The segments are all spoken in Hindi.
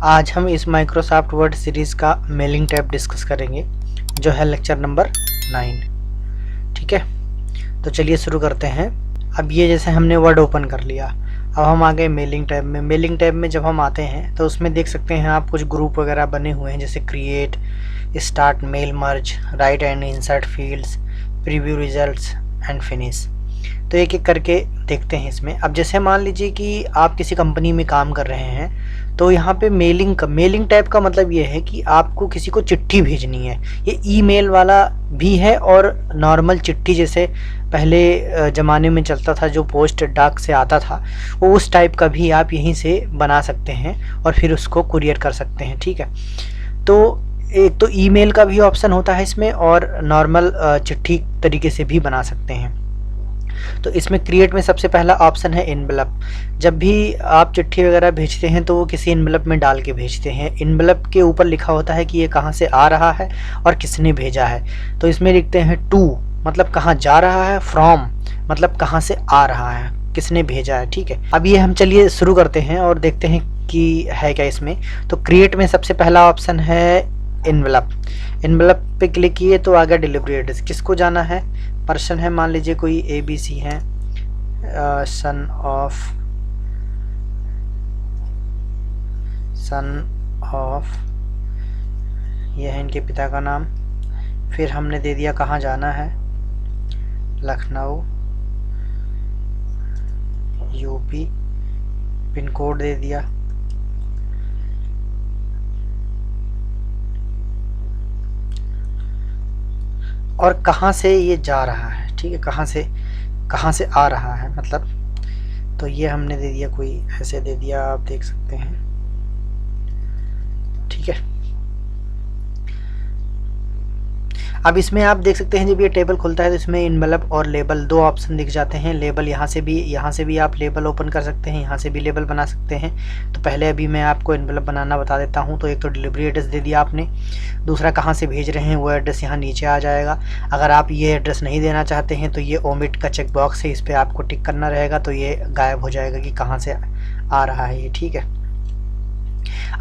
आज हम इस माइक्रोसॉफ्ट वर्ड सीरीज़ का मेलिंग टैब डिस्कस करेंगे जो है लेक्चर नंबर 9। ठीक है, तो चलिए शुरू करते हैं। अब ये जैसे हमने वर्ड ओपन कर लिया, अब हम आ गए मेलिंग टैब में। मेलिंग टैब में जब हम आते हैं तो उसमें देख सकते हैं आप कुछ ग्रुप वगैरह बने हुए हैं, जैसे create, start, mail, merge, write and insert fields, preview results and finish. तो एक एक करके देखते हैं इसमें। अब जैसे मान लीजिए कि आप किसी कंपनी में काम कर रहे हैं, तो यहाँ पे मेलिंग टैब का मतलब ये है कि आपको किसी को चिट्ठी भेजनी है। ये ईमेल वाला भी है और नॉर्मल चिट्ठी जैसे पहले ज़माने में चलता था, जो पोस्ट डाक से आता था, वो उस टाइप का भी आप यहीं से बना सकते हैं और फिर उसको कुरियर कर सकते हैं। ठीक है, तो एक तो ईमेल का भी ऑप्शन होता है इसमें और नॉर्मल चिट्ठी तरीके से भी बना सकते हैं। तो इसमें क्रिएट में सबसे पहला ऑप्शन है इनवेलप। जब भी आप चिट्ठी वगैरह भेजते हैं तो वो किसी इनवेलप में डाल के भेजते हैं। इनवेलप के ऊपर लिखा होता है कि ये कहाँ से आ रहा है और किसने भेजा है। तो इसमें लिखते हैं टू मतलब कहाँ जा रहा है, फ्रॉम मतलब कहाँ से आ रहा है, किसने भेजा है। ठीक है, अब ये हम चलिए शुरू करते हैं और देखते हैं कि है क्या इसमें। तो क्रिएट में सबसे पहला ऑप्शन है इनवेलप। इनवेलप पे क्लिक किए तो आ गया डिलीवरी एड्रेस, किसको जाना है, पर्सन है, मान लीजिए कोई ABC है, सन ऑफ, ये है इनके पिता का नाम। फिर हमने दे दिया कहाँ जाना है, लखनऊ UP, पिन कोड दे दिया, और कहाँ से ये जा रहा है। ठीक है, कहाँ से आ रहा है मतलब, तो ये हमने दे दिया, कोई ऐसे दे दिया, आप देख सकते हैं। ठीक है, अब इसमें आप देख सकते हैं जब ये टेबल खुलता है तो इसमें इनवेलप और लेबल दो ऑप्शन दिख जाते हैं। लेबल यहाँ से भी आप लेबल ओपन कर सकते हैं, यहाँ से भी लेबल बना सकते हैं। तो पहले अभी मैं आपको इनवेलप बनाना बता देता हूँ। तो एक तो डिलीवरी एड्रेस दे दिया आपने, दूसरा कहाँ से भेज रहे हैं वो एड्रेस यहाँ नीचे आ जाएगा। अगर आप ये एड्रेस नहीं देना चाहते हैं तो ये ओमिट का चेक बॉक्स है, इस पर आपको टिक करना रहेगा, तो ये गायब हो जाएगा कि कहाँ से आ रहा है ये। ठीक है,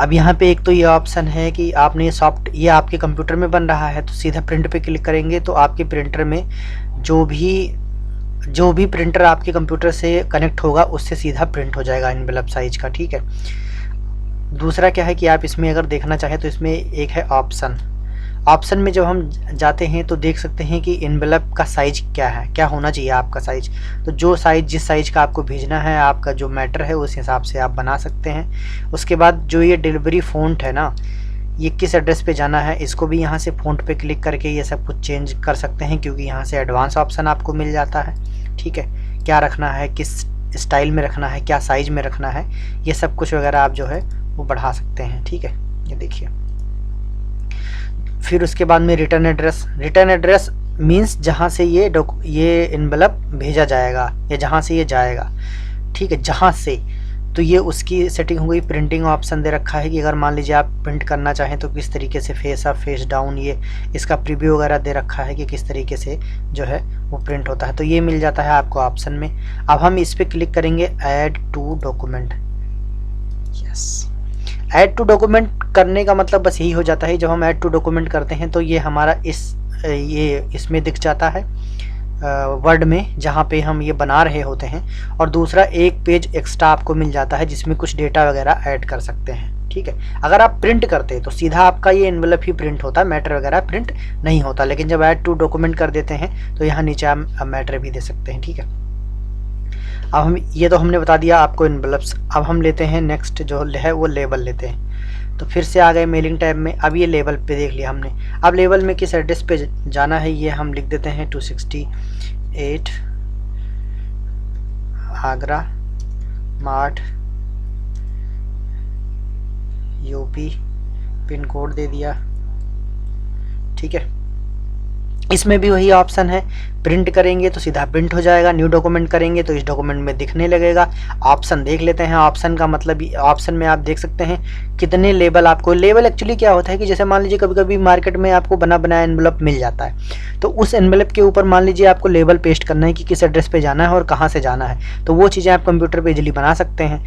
अब यहाँ पे एक तो ये ऑप्शन है कि आपने ये आपके कंप्यूटर में बन रहा है तो सीधा प्रिंट पे क्लिक करेंगे तो आपके प्रिंटर में जो भी प्रिंटर आपके कंप्यूटर से कनेक्ट होगा उससे सीधा प्रिंट हो जाएगा एनवेलप साइज का। ठीक है, दूसरा क्या है कि आप इसमें अगर देखना चाहें तो इसमें एक है ऑप्शन में जब हम जाते हैं तो देख सकते हैं कि एनवेलप का साइज क्या है, क्या होना चाहिए आपका साइज। तो जिस साइज का आपको भेजना है, आपका जो मैटर है उस हिसाब से आप बना सकते हैं। उसके बाद जो ये डिलीवरी फ़ॉन्ट है ना, ये किस एड्रेस पे जाना है, इसको भी यहाँ से फ़ॉन्ट पे क्लिक करके ये सब कुछ चेंज कर सकते हैं, क्योंकि यहाँ से एडवांस ऑप्शन आपको मिल जाता है। ठीक है, क्या रखना है, किस स्टाइल में रखना है, क्या साइज में रखना है, ये सब कुछ वगैरह आप जो है वो बढ़ा सकते हैं। ठीक है, ये देखिए। फिर उसके बाद में रिटर्न एड्रेस मीन्स जहाँ से ये इनवेलप भेजा जाएगा या जहाँ से ये जाएगा। ठीक है, जहाँ से, तो ये उसकी सेटिंग हो गई। प्रिंटिंग ऑप्शन दे रखा है कि अगर मान लीजिए आप प्रिंट करना चाहें तो किस तरीके से फेस अप, फेस डाउन, ये इसका प्रीव्यू वगैरह दे रखा है कि किस तरीके से जो है वो प्रिंट होता है। तो ये मिल जाता है आपको ऑप्शन में। अब हम इस पर क्लिक करेंगे add to document. Yes, add to document करने का मतलब बस यही हो जाता है, जब हम ऐड टू डॉक्यूमेंट करते हैं तो ये हमारा इसमें दिख जाता है वर्ड में, जहाँ पे हम ये बना रहे होते हैं। और दूसरा एक पेज एक्स्ट्रा आपको मिल जाता है जिसमें कुछ डेटा वगैरह ऐड कर सकते हैं। ठीक है, अगर आप प्रिंट करते हैं तो सीधा आपका ये एनवेलप ही प्रिंट होता है, मैटर वगैरह प्रिंट नहीं होता। लेकिन जब ऐड टू डॉक्यूमेंट कर देते हैं तो यहाँ नीचे आप मैटर भी दे सकते हैं। ठीक है, अब हम ये तो हमने बता दिया आपको इनवेलप्स। अब हम लेते हैं नेक्स्ट जो है वो लेबल लेते हैं। तो फिर से आ गए मेलिंग टैब में। अब ये लेबल पे देख लिया हमने। अब लेबल में किस एड्रेस पे जाना है ये हम लिख देते हैं 268 Agra mart UP, pin code दे दिया। ठीक है, इसमें भी वही ऑप्शन है, प्रिंट करेंगे तो सीधा प्रिंट हो जाएगा, न्यू डॉक्यूमेंट करेंगे तो इस डॉक्यूमेंट में दिखने लगेगा। ऑप्शन देख लेते हैं। ऑप्शन का मतलब, ऑप्शन में आप देख सकते हैं कितने लेबल आपको। लेबल एक्चुअली क्या होता है कि जैसे मान लीजिए कभी कभी मार्केट में आपको बना बनाया एनवेलप मिल जाता है, तो उस एनवेलप के ऊपर मान लीजिए आपको लेबल पेस्ट करना है कि किस एड्रेस पे जाना है और कहाँ से जाना है, तो वो चीज़ें आप कंप्यूटर पे इजीली बना सकते हैं।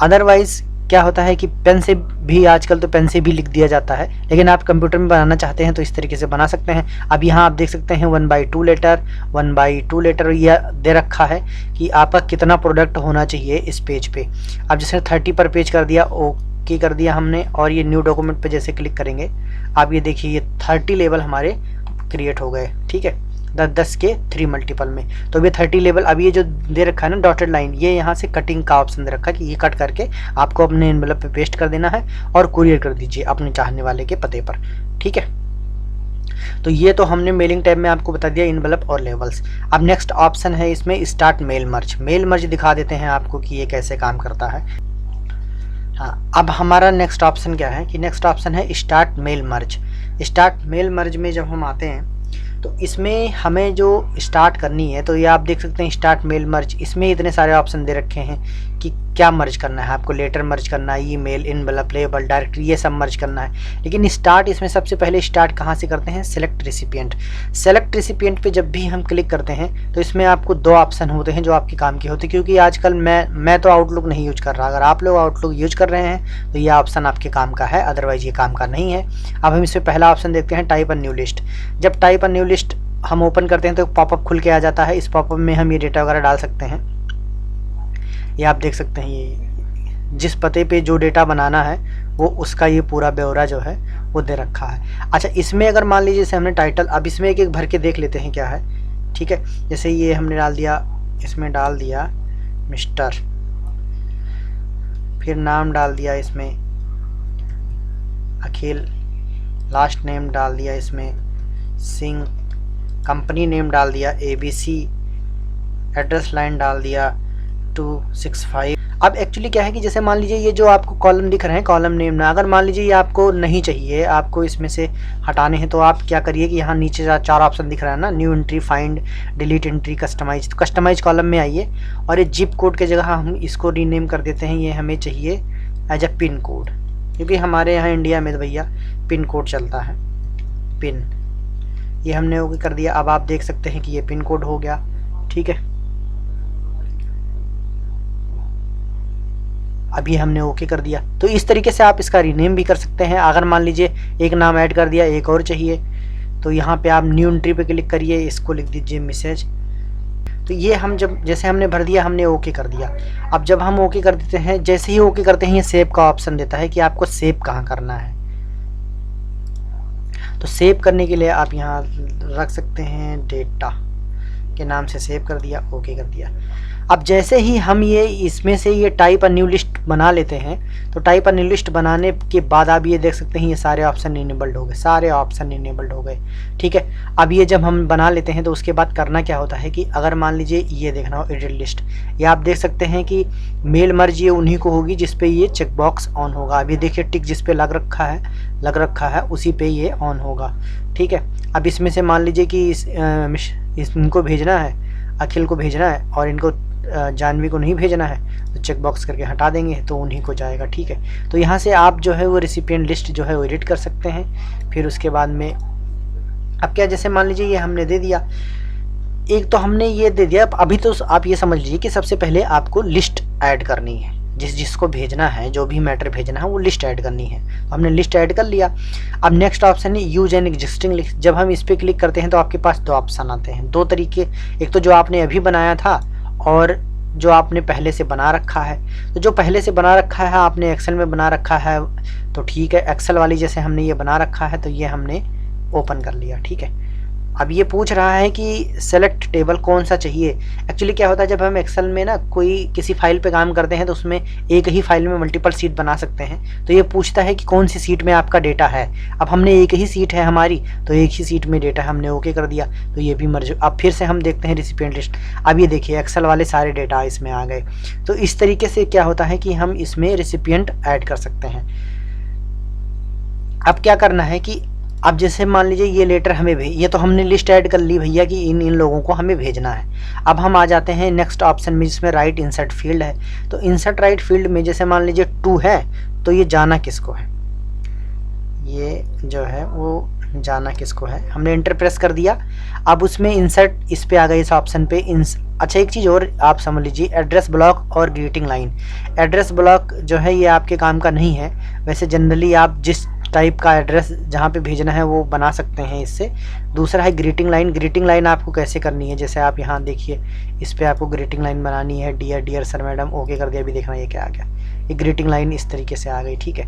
अदरवाइज़ क्या होता है कि पेन से भी, आजकल तो पेन से भी लिख दिया जाता है, लेकिन आप कंप्यूटर में बनाना चाहते हैं तो इस तरीके से बना सकते हैं। अब यहाँ आप देख सकते हैं 1/2 लीटर, 1/2 लीटर यह दे रखा है कि आपका कितना प्रोडक्ट होना चाहिए इस पेज पे। अब जैसे 30 पर पेज कर दिया, ओके कर दिया हमने, और ये न्यू डॉक्यूमेंट पे जैसे क्लिक करेंगे आप ये देखिए ये 30 लेवल हमारे क्रिएट हो गए, ठीक है, 10 के 3 मल्टीपल में। तो ये 30 लेवल, अब ये जो दे रखा है ना डॉटेड लाइन, ये यहाँ से कटिंग का ऑप्शन दे रखा है कि ये कट करके आपको अपने एनवेलप पे पेस्ट कर देना है और कुरियर कर दीजिए अपने चाहने वाले के पते पर, ठीक है। तो ये तो हमने मेलिंग टैब में आपको बता दिया एनवेलप और लेवल्स। अब नेक्स्ट ऑप्शन है इसमें start mail merge. Mail merge दिखा देते हैं आपको कि ये कैसे काम करता है। हाँ, अब हमारा नेक्स्ट ऑप्शन क्या है कि नेक्स्ट ऑप्शन है start mail merge. Start mail merge में जब हम आते हैं तो इसमें हमें जो स्टार्ट करनी है, तो ये आप देख सकते हैं स्टार्ट मेल मर्ज, इसमें इतने सारे ऑप्शन दे रखे हैं कि क्या मर्ज करना है आपको। लेटर मर्ज करना है, ईमेल, एनवेलप, लेबल, डायरेक्टरी, ये सब मर्ज करना है। लेकिन स्टार्ट इसमें सबसे पहले स्टार्ट कहाँ से करते हैं, सेलेक्ट रेसिपिएंट। सेलेक्ट रेसिपिएंट पे जब भी हम क्लिक करते हैं तो इसमें आपको 2 ऑप्शन होते हैं जो आपके काम के होते हैं, क्योंकि आजकल मैं तो आउटलुक नहीं यूज कर रहा। अगर आप लोग आउटलुक यूज कर रहे हैं तो ये ऑप्शन आपके काम का है, अदरवाइज ये काम का नहीं है। अब हम इसमें पहला ऑप्शन देखते हैं टाइप अ न्यू लिस्ट। जब टाइप अ न्यू लिस्ट हम ओपन करते हैं तो पॉपअप खुल के आ जाता है। इस पॉपअप में हम ये डेटा वगैरह डाल सकते हैं। ये आप देख सकते हैं ये जिस पते पे जो डेटा बनाना है वो उसका ये पूरा ब्यौरा जो है वो दे रखा है। अच्छा, इसमें अगर मान लीजिए जैसे हमने टाइटल, अब इसमें एक एक भर के देख लेते हैं क्या है, ठीक है। जैसे ये हमने डाल दिया, इसमें डाल दिया मिस्टर, फिर नाम डाल दिया इसमें अखिल, लास्ट नेम डाल दिया इसमें सिंह, कंपनी नेम डाल दिया ABC, एड्रेस लाइन डाल दिया 265। अब एक्चुअली क्या है कि जैसे मान लीजिए ये जो आपको कॉलम दिख रहे हैं, कॉलम नेम ना, अगर मान लीजिए ये आपको नहीं चाहिए, आपको इसमें से हटाने हैं, तो आप क्या करिए कि यहाँ नीचे 4 ऑप्शन दिख रहा है ना, new entry, find, delete entry, customize. तो कस्टमाइज कॉलम में आइए और ये जिप कोड के जगह हम इसको रीनेम कर देते हैं। ये हमें चाहिए एज अ पिन कोड, क्योंकि हमारे यहाँ इंडिया में तो भैया पिन कोड चलता है, पिन। ये हमने ओके कर दिया। अब आप देख सकते हैं कि ये पिन कोड हो गया, ठीक है। अब ये हमने ओके कर दिया। तो इस तरीके से आप इसका रीनेम भी कर सकते हैं। अगर मान लीजिए एक नाम ऐड कर दिया, एक और चाहिए, तो यहाँ पे आप न्यू एंट्री पे क्लिक करिए, इसको लिख दीजिए मैसेज। तो ये हम जब जैसे हमने भर दिया, हमने ओके कर दिया। अब जब हम ओके कर देते हैं, जैसे ही ओके करते हैं, ये सेव का ऑप्शन देता है कि आपको सेव कहाँ करना है। तो सेव करने के लिए आप यहाँ रख सकते हैं डेटा के नाम से, सेव कर दिया, ओके कर दिया। अब जैसे ही हम ये इसमें से ये टाइप अ न्यू लिस्ट बना लेते हैं, तो टाइप अ न्यू लिस्ट बनाने के बाद आप ये देख सकते हैं ये सारे ऑप्शन इनेबल्ड हो गए, सारे ऑप्शन इनेबल्ड हो गए, ठीक है। अब ये जब हम बना लेते हैं तो उसके बाद करना क्या होता है कि अगर मान लीजिए ये देखना हो एडिट लिस्ट, ये आप देख सकते हैं कि मेल मर्ज ये उन्हीं को होगी जिस पे ये चेक बॉक्स ऑन होगा। अब ये देखिए टिक जिस पे लग रखा है उसी पे ये ऑन होगा, ठीक है। अब इसमें से मान लीजिए कि इनको भेजना है, अखिल को भेजना है और इनको जानवी को नहीं भेजना है, तो चेक बॉक्स करके हटा देंगे तो उन्हीं को जाएगा, ठीक है। तो यहाँ से आप जो है वो रेसिपिएंट लिस्ट जो है वो एडिट कर सकते हैं। फिर उसके बाद में अब क्या, जैसे मान लीजिए ये हमने दे दिया, एक तो हमने ये दे दिया। अभी तो आप ये समझ लीजिए कि सबसे पहले आपको लिस्ट ऐड करनी है, जिसको भेजना है, जो भी मैटर भेजना है वो लिस्ट ऐड करनी है। तो हमने लिस्ट ऐड कर लिया। अब नेक्स्ट ऑप्शन है यूज एन एग्जिस्टिंग लिस्ट। जब हम इस पर क्लिक करते हैं तो आपके पास 2 ऑप्शन आते हैं, 2 तरीके, एक तो जो आपने अभी बनाया था और जो आपने पहले से बना रखा है। तो जो पहले से बना रखा है आपने एक्सेल में बना रखा है तो ठीक है, एक्सेल वाली जैसे हमने ये बना रखा है तो ये हमने ओपन कर लिया, ठीक है। अब ये पूछ रहा है कि सेलेक्ट टेबल कौन सा चाहिए। एक्चुअली क्या होता है, जब हम एक्सेल में ना कोई किसी फाइल पे काम करते हैं तो उसमें एक ही फाइल में मल्टीपल सीट बना सकते हैं, तो ये पूछता है कि कौन सी सीट में आपका डेटा है। अब हमने एक ही सीट है हमारी, तो एक ही सीट में डेटा हमने ओके कर दिया, तो ये भी मर्ज। अब फिर से हम देखते हैं रेसिपिएंट लिस्ट। अब ये देखिए एक्सेल वाले सारे डेटा इसमें आ गए। तो इस तरीके से क्या होता है कि हम इसमें रेसिपिएंट ऐड कर सकते हैं। अब क्या करना है कि अब जैसे मान लीजिए ये लेटर हमें ये तो हमने लिस्ट ऐड कर ली भैया कि इन लोगों को हमें भेजना है। अब हम आ जाते हैं नेक्स्ट ऑप्शन में जिसमें राइट इंसर्ट फील्ड है। तो इंसर्ट राइट फील्ड में जैसे मान लीजिए 2 है तो ये जाना किसको है, ये जो है वो जाना किसको है, हमने इंटर प्रेस कर दिया। अब उसमें इंसर्ट इस पे आ गई, इस ऑप्शन पे अच्छा एक चीज़ और आप समझ लीजिए, एड्रेस ब्लॉक और ग्रीटिंग लाइन। एड्रेस ब्लॉक जो है ये आपके काम का नहीं है, वैसे जनरली आप जिस टाइप का एड्रेस जहाँ पे भेजना है वो बना सकते हैं इससे। दूसरा है ग्रीटिंग लाइन। ग्रीटिंग लाइन आपको कैसे करनी है, जैसे आप यहाँ देखिए इस पर आपको ग्रीटिंग लाइन बनानी है, dear dear sir madam, okay कर दिया, अभी देखना ये क्या आ गया, ये ग्रीटिंग लाइन इस तरीके से आ गई, ठीक है।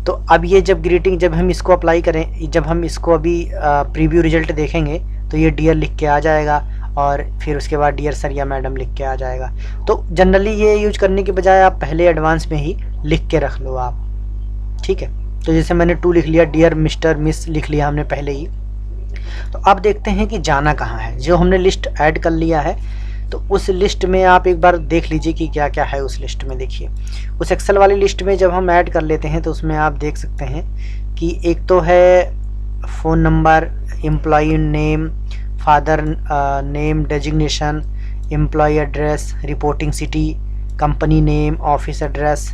तो अब ये जब हम इसको अप्लाई करें, जब हम इसको अभी प्रीव्यू रिजल्ट देखेंगे तो ये डियर लिख के आ जाएगा और फिर उसके बाद डियर सर या मैडम लिख के आ जाएगा। तो जनरली ये यूज करने के बजाय आप पहले एडवांस में ही लिख के रख लो आप, ठीक है। तो जैसे मैंने टू लिख लिया, डियर मिस्टर मिस लिख लिया हमने पहले ही। तो अब देखते हैं कि जाना कहाँ है। जो हमने लिस्ट ऐड कर लिया है तो उस लिस्ट में आप एक बार देख लीजिए कि क्या क्या है उस लिस्ट में। देखिए उस एक्सेल वाली लिस्ट में जब हम ऐड कर लेते हैं तो उसमें आप देख सकते हैं कि एक तो है phone number, employee name, father name, designation, employee address, reporting city, company name, office address,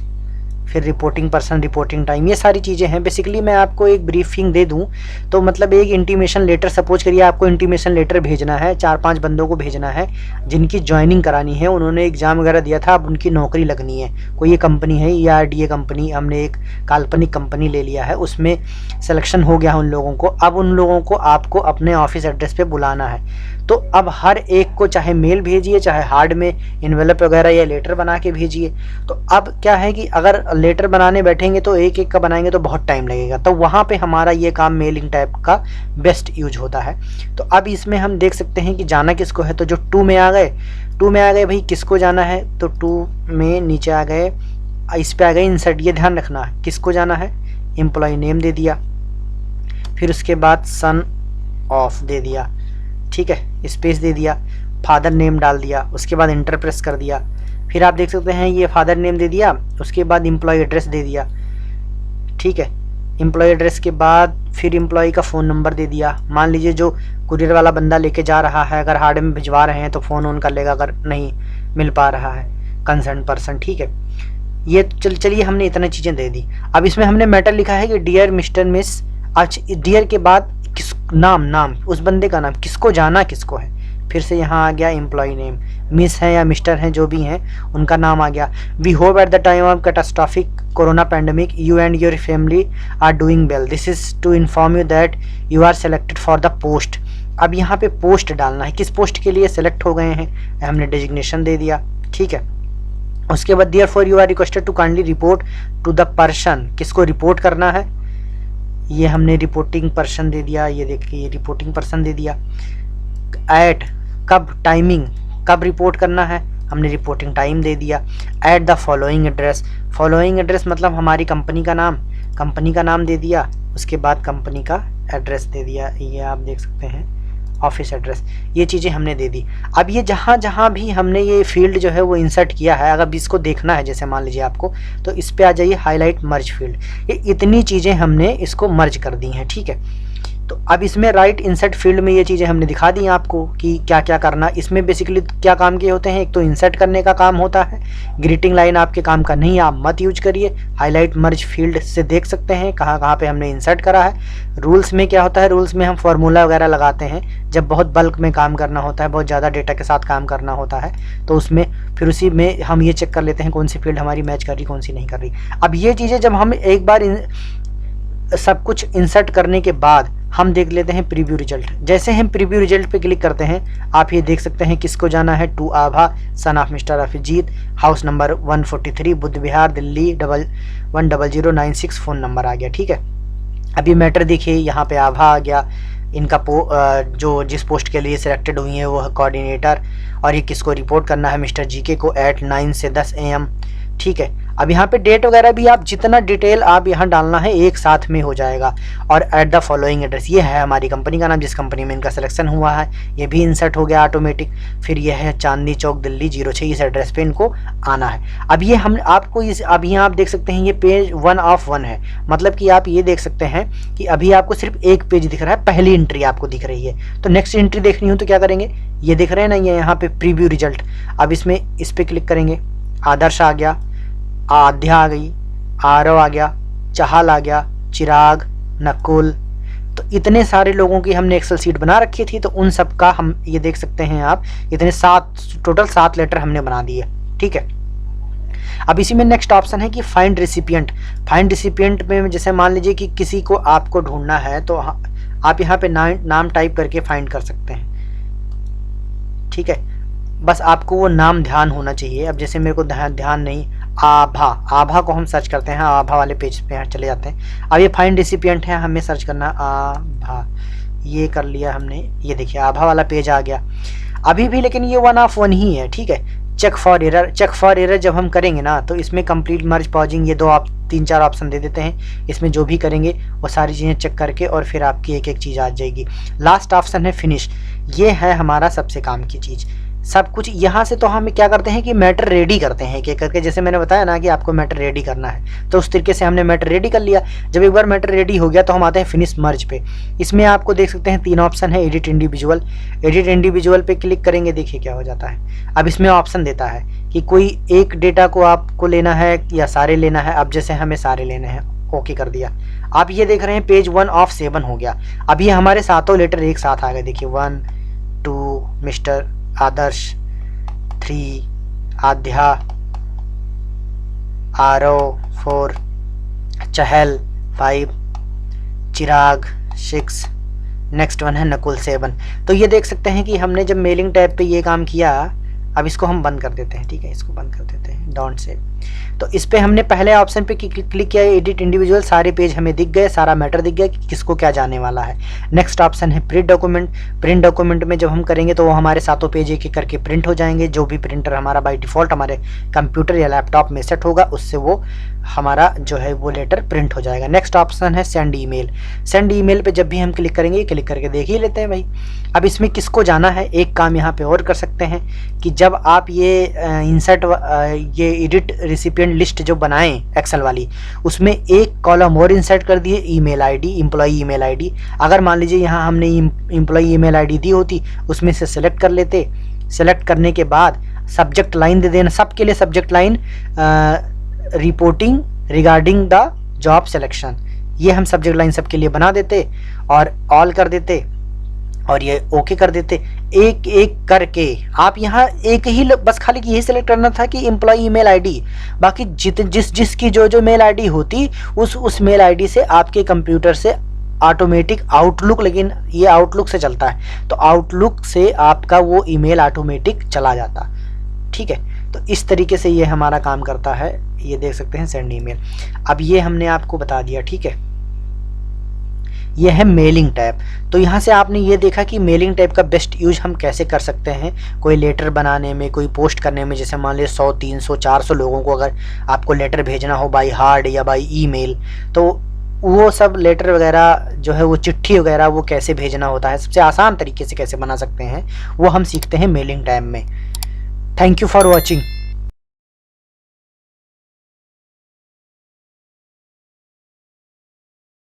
फिर रिपोर्टिंग पर्सन, रिपोर्टिंग टाइम, ये सारी चीज़ें हैं। बेसिकली मैं आपको एक ब्रीफिंग दे दूं तो मतलब एक इंटीमेशन लेटर, सपोज करिए आपको इंटीमेशन लेटर भेजना है, 4-5 बंदों को भेजना है जिनकी ज्वाइनिंग करानी है, उन्होंने एग्ज़ाम वगैरह दिया था, अब उनकी नौकरी लगनी है। कोई ये कंपनी है ERDA कंपनी, हमने एक काल्पनिक कंपनी ले लिया है, उसमें सिलेक्शन हो गया उन लोगों को। अब उन लोगों को आपको अपने ऑफिस एड्रेस पे बुलाना है। तो अब हर एक को चाहे मेल भेजिए, चाहे हार्ड में इन्वेलप वगैरह या लेटर बना के भेजिए। तो अब क्या है कि अगर लेटर बनाने बैठेंगे तो एक एक का बनाएंगे तो बहुत टाइम लगेगा, तो वहाँ पे हमारा ये काम मेलिंग टाइप का बेस्ट यूज होता है। तो अब इसमें हम देख सकते हैं कि जाना किसको है। तो जो 2 में आ गए, 2 में आ गए भाई किसको जाना है, तो 2 में नीचे आ गए, इस पे आ गए इंसर्ट। ये ध्यान रखना है किसको जाना है, एम्प्लॉय नेम दे दिया, फिर उसके बाद सन ऑफ दे दिया, ठीक है, स्पेस दे दिया, फादर नेम डाल दिया, उसके बाद इंटर प्रेस कर दिया। फिर आप देख सकते हैं ये फादर नेम दे दिया, उसके बाद एम्प्लॉय एड्रेस दे दिया, ठीक है। एम्प्लॉय एड्रेस के बाद फिर एम्प्लॉय का फ़ोन नंबर दे दिया। मान लीजिए जो कुरियर वाला बंदा लेके जा रहा है, अगर हार्ड में भिजवा रहे हैं तो फ़ोन ऑन कर लेगा, अगर नहीं मिल पा रहा है कंसर्न पर्सन, ठीक है। ये चलिए हमने इतनी चीज़ें दे दी। अब इसमें हमने मैटर लिखा है कि डियर मिस्टर मिस। अच्छा डियर के बाद किस नाम उस बंदे का नाम, किसको जाना किसको है, फिर से यहाँ आ गया एम्प्लॉय नेम, मिस हैं या मिस्टर हैं जो भी हैं उनका नाम आ गया। We hope at the time of catastrophic corona pandemic you and your family are doing well, this is to inform you that you are selected for the post. अब यहाँ पे पोस्ट डालना है, किस पोस्ट के लिए सेलेक्ट हो गए हैं, हमने डेजिग्नेशन दे दिया, ठीक है। उसके बाद therefore you are requested to kindly report to the person, किसको रिपोर्ट करना है, ये हमने रिपोर्टिंग पर्सन दे दिया। ये देखिए रिपोर्टिंग पर्सन दे दिया। एट कब, टाइमिंग कब रिपोर्ट करना है, हमने रिपोर्टिंग टाइम दे दिया। At the following address, following address मतलब हमारी कंपनी का नाम दे दिया, उसके बाद कंपनी का एड्रेस दे दिया, ये आप देख सकते हैं ऑफिस एड्रेस, ये चीज़ें हमने दे दी। अब ये जहाँ जहाँ भी हमने ये फील्ड जो है वो इंसर्ट किया है, अगर इसको देखना है जैसे मान लीजिए आपको, तो इस पे आ जाइए हाईलाइट मर्ज फील्ड, ये इतनी चीज़ें हमने इसको मर्ज कर दी हैं, ठीक है। तो अब इसमें राइट इंसर्ट फील्ड में ये चीज़ें हमने दिखा दी आपको कि क्या क्या करना। इसमें बेसिकली क्या काम के होते हैं, एक तो इंसर्ट करने का काम होता है, ग्रीटिंग लाइन आपके काम का नहीं, आप मत यूज करिए। हाईलाइट मर्ज फील्ड से देख सकते हैं कहाँ कहाँ पे हमने इंसर्ट करा है। रूल्स में क्या होता है, रूल्स में हम फार्मूला वगैरह लगाते हैं जब बहुत बल्क में काम करना होता है, बहुत ज़्यादा डेटा के साथ काम करना होता है, तो उसमें फिर उसी में हम ये चेक कर लेते हैं कौन सी फील्ड हमारी मैच कर रही, कौन सी नहीं कर रही। अब ये चीज़ें जब हम एक बार सब कुछ इंसर्ट करने के बाद हम देख लेते हैं प्रीव्यू रिजल्ट। जैसे हम प्रीव्यू रिजल्ट पे क्लिक करते हैं, आप ये देख सकते हैं किसको जाना है, to Abha son of mister Abhijit, house number 143, Buddh Vihar, Delhi 110096, phone number आ गया, ठीक है। अभी मैटर देखिए, यहाँ पे आभा आ गया, इनका जो जिस पोस्ट के लिए सिलेक्टेड हुई है वो है कोऑर्डिनेटर, और ये किसको रिपोर्ट करना है, मिस्टर जीके को एट 9 से 10 AM, ठीक है। अब यहाँ पे डेट वगैरह भी आप जितना डिटेल आप यहाँ डालना है एक साथ में हो जाएगा। और एट द फॉलोइंग एड्रेस, ये है हमारी कंपनी का नाम, जिस कंपनी में इनका सिलेक्शन हुआ है, ये भी इंसर्ट हो गया ऑटोमेटिक। फिर ये है चांदनी चौक दिल्ली 06, इस एड्रेस पे इनको आना है। अब ये हम आपको अब यहाँ आप देख सकते हैं ये पेज 1 of 1 है, मतलब कि आप ये देख सकते हैं कि अभी आपको सिर्फ एक पेज दिख रहा है, पहली एंट्री आपको दिख रही है। तो नेक्स्ट एंट्री देखनी हो तो क्या करेंगे, ये दिख रहे हैं ना, ये यहाँ पे प्रीव्यू रिजल्ट। अब इसमें इस पर क्लिक करेंगे, आदर्श आ गया, आध्या आ गई, आरव आ गया, चाहल आ गया, चिराग, नकुल, तो इतने सारे लोगों की हमने एक्सेल शीट बना रखी थी। तो उन सब का हम ये देख सकते हैं आप, इतने 7 टोटल 7 लेटर हमने बना दिए। ठीक है, अब इसी में नेक्स्ट ऑप्शन है कि फाइंड रेसिपिएंट। फाइंड रेसिपिएंट में जैसे मान लीजिए कि किसी को आपको ढूंढना है तो आप यहाँ पे नाम टाइप करके फाइंड कर सकते हैं। ठीक है, बस आपको वो नाम ध्यान होना चाहिए। अब जैसे मेरे को ध्यान नहीं, आभा को हम सर्च करते हैं, आभा वाले पेज पे चले जाते हैं। अब ये फाइंड रेसिपिएंट है, हमें सर्च करना आभा, ये कर लिया हमने। ये देखिए आभा वाला पेज आ गया अभी भी, लेकिन ये 1 ऑफ 1 ही है। ठीक है, चेक फॉर एरर जब हम करेंगे ना तो इसमें कंप्लीट मर्ज पॉजिंग ये 3-4 ऑप्शन दे देते हैं। इसमें जो भी करेंगे वो सारी चीज़ें चेक करके और फिर आपकी एक एक चीज़ आ जाएगी। लास्ट ऑप्शन है फिनिश, ये है हमारा सबसे काम की चीज़। सब कुछ यहाँ से तो हम क्या करते हैं कि मैटर रेडी करते हैं एक एक करके, जैसे मैंने बताया ना कि आपको मैटर रेडी करना है, तो उस तरीके से हमने मैटर रेडी कर लिया। जब एक बार मैटर रेडी हो गया तो हम आते हैं फिनिश मर्ज पे। इसमें आपको देख सकते हैं 3 ऑप्शन है, एडिट इंडिविजुअल। एडिट इंडिविजुअल पे क्लिक करेंगे, देखिए क्या हो जाता है। अब इसमें ऑप्शन देता है कि कोई एक डेटा को आपको लेना है या सारे लेना है। अब जैसे हमें सारे लेने हैं, ओके कर दिया। आप ये देख रहे हैं पेज 1 ऑफ 7 हो गया। अब ये हमारे सातों लेटर एक साथ आ गए, देखिए 1 2 मिस्टर आदर्श, 3 आध्या, आरव 4 चहल, 5 चिराग, 6 नेक्स्ट वन है नकुल, 7। तो ये देख सकते हैं कि हमने जब मेलिंग टैब पे ये काम किया। अब इसको हम बंद कर देते हैं। ठीक है, इसको बंद कर देते हैं, डोंट सेव। तो इस पे हमने पहले ऑप्शन पे क्लिक किया, एडिट इंडिविजुअल, सारे पेज हमें दिख गए, सारा मैटर दिख गया कि किसको क्या जाने वाला है। नेक्स्ट ऑप्शन है प्रिंट डॉक्यूमेंट। प्रिंट डॉक्यूमेंट में जब हम करेंगे तो वो हमारे सातों पेज एक एक करके प्रिंट हो जाएंगे। जो भी प्रिंटर हमारा बाय डिफ़ॉल्ट हमारे कंप्यूटर या लैपटॉप में सेट होगा उससे वो हमारा जो है वो लेटर प्रिंट हो जाएगा। नेक्स्ट ऑप्शन है सेंड ईमेल। सेंड ईमेल पे जब भी हम क्लिक करेंगे, क्लिक करके देख ही लेते हैं भाई। अब इसमें किसको जाना है, एक काम यहाँ पे और कर सकते हैं कि जब आप ये इंसर्ट ये एडिट रेसिपिएंट लिस्ट जो बनाएं एक्सेल वाली, उसमें एक कॉलम और इंसर्ट कर दिए, email ID, employee email ID. अगर मान लीजिए यहाँ हमने एम्प्लॉई ईमेल आईडी दी होती, उसमें से सेलेक्ट कर लेते। सेलेक्ट करने के बाद सब्जेक्ट लाइन दे देना, सबके लिए subject line reporting regarding the job selection, ये हम सब्जेक्ट लाइन सबके लिए बना देते और ऑल कर देते और ये ओके कर देते। एक एक करके आप यहाँ एक ही बस खाली यही सेलेक्ट करना था कि एम्प्लॉई ईमेल आईडी, बाकी जिसकी जो मेल आईडी होती उस मेल आईडी से आपके कंप्यूटर से ऑटोमेटिक आउटलुक, लेकिन ये आउटलुक से चलता है तो आउटलुक से आपका वो ईमेल ऑटोमेटिक चला जाता। ठीक है, तो इस तरीके से ये हमारा काम करता है। ये देख सकते हैं सेंड ईमेल। अब ये हमने आपको बता दिया। ठीक है, ये है मेलिंग टैब। तो यहाँ से आपने ये देखा कि मेलिंग टैब का बेस्ट यूज हम कैसे कर सकते हैं कोई लेटर बनाने में, कोई पोस्ट करने में। जैसे मान लीजिए 100 300 400 लोगों को अगर आपको लेटर भेजना हो बाई हार्ड या बाई ईमेल, तो वो सब लेटर वगैरह जो है वो चिट्ठी वगैरह वो कैसे भेजना होता है, सबसे आसान तरीके से कैसे बना सकते हैं, वो हम सीखते हैं मेलिंग टैब में। Thank you for watching.